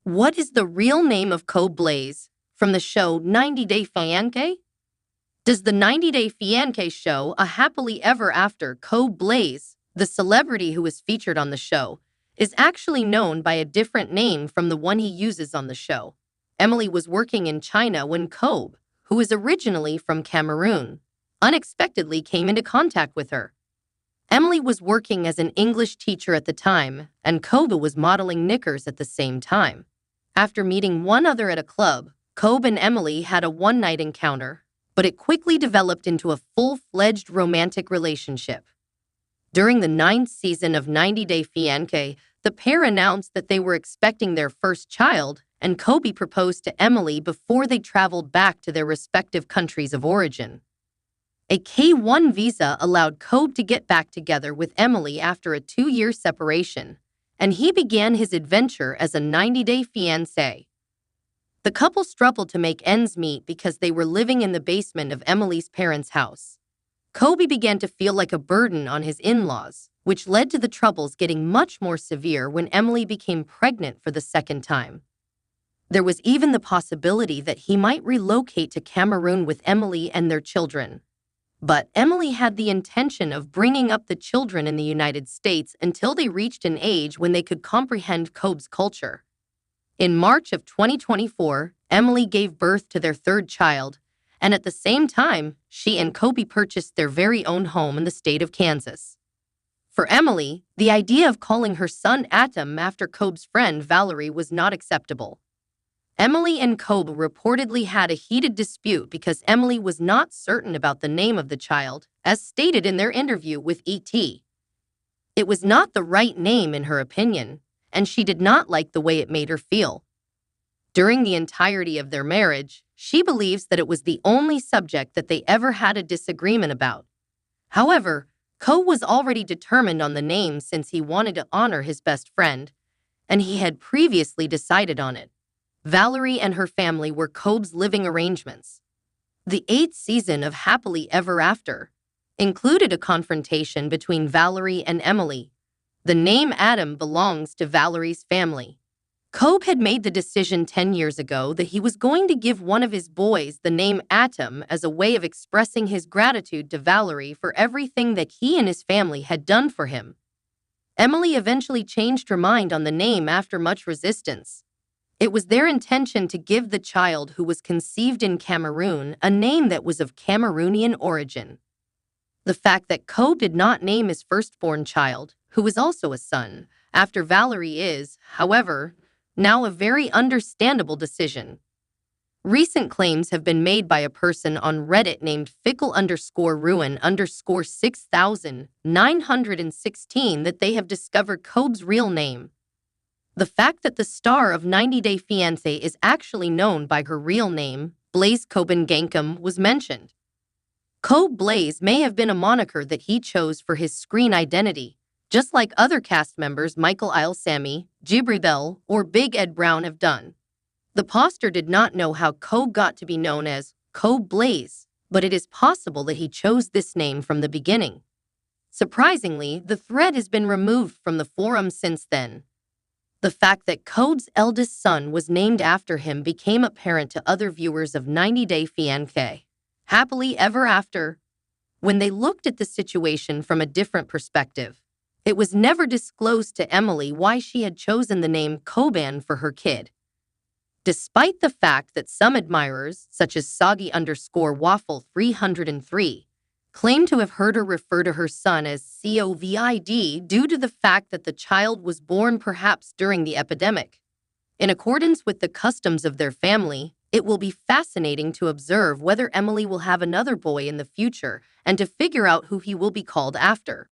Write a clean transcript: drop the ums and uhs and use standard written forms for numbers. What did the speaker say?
What is the real name of Blaise from the show 90 Day Fiancé? Does the 90 Day Fiancé show a happily ever after Blaise, the celebrity who is featured on the show, is actually known by a different name from the one he uses on the show? Emily was working in China when Kobe, who is originally from Cameroon, unexpectedly came into contact with her. Emily was working as an English teacher at the time, and Kobe was modeling knickers at the same time. After meeting one other at a club, Kobe and Emily had a one-night encounter, but it quickly developed into a full-fledged romantic relationship. During the 9th season of 90 Day Fiancé, the pair announced that they were expecting their first child, and Kobe proposed to Emily before they traveled back to their respective countries of origin. A K-1 visa allowed Kobe to get back together with Emily after a 2-year separation, and he began his adventure as a 90-day fiancé. The couple struggled to make ends meet because they were living in the basement of Emily's parents' house. Kobe began to feel like a burden on his in-laws, which led to the troubles getting much more severe when Emily became pregnant for the second time. There was even the possibility that he might relocate to Cameroon with Emily and their children. But Emily had the intention of bringing up the children in the United States until they reached an age when they could comprehend Kobe's culture. In March of 2024, Emily gave birth to their third child, and at the same time, she and Kobe purchased their very own home in the state of Kansas. For Emily, the idea of calling her son Atom after Kobe's friend Valerie was not acceptable. Emily and Kobe reportedly had a heated dispute because Emily was not certain about the name of the child, as stated in their interview with ET. It was not the right name in her opinion, and she did not like the way it made her feel. During the entirety of their marriage, she believes that it was the only subject that they ever had a disagreement about. However, Kobe was already determined on the name since he wanted to honor his best friend, and he had previously decided on it. Valerie and her family were Kobe's living arrangements. The 8th season of Happily Ever After included a confrontation between Valerie and Emily. The name Adam belongs to Valerie's family. Kobe had made the decision 10 years ago that he was going to give one of his boys the name Atom as a way of expressing his gratitude to Valerie for everything that he and his family had done for him. Emily eventually changed her mind on the name after much resistance. It was their intention to give the child who was conceived in Cameroon a name that was of Cameroonian origin. The fact that Kobe did not name his firstborn child, who was also a son, after Valerie is, however, now a very understandable decision. Recent claims have been made by a person on Reddit named fickle_ruin_6000-916 that they have discovered Kobe's real name. The fact that the star of 90 Day Fiancé is actually known by her real name, Blaise Gankum, was mentioned. Blaise may have been a moniker that he chose for his screen identity, just like other cast members Michael Sami, Jibri Bell, or Big Ed Brown have done. The poster did not know how Kobe got to be known as Blaise, but it is possible that he chose this name from the beginning. Surprisingly, the thread has been removed from the forum since then. The fact that Kobe's eldest son was named after him became apparent to other viewers of 90 Day Fiancé, Happily Ever After, when they looked at the situation from a different perspective. It was never disclosed to Emily why she had chosen the name Koban for her kid. Despite the fact that some admirers, such as Soggy_Waffle303, claim to have heard her refer to her son as COVID due to the fact that the child was born perhaps during the epidemic. In accordance with the customs of their family, it will be fascinating to observe whether Emily will have another boy in the future and to figure out who he will be called after.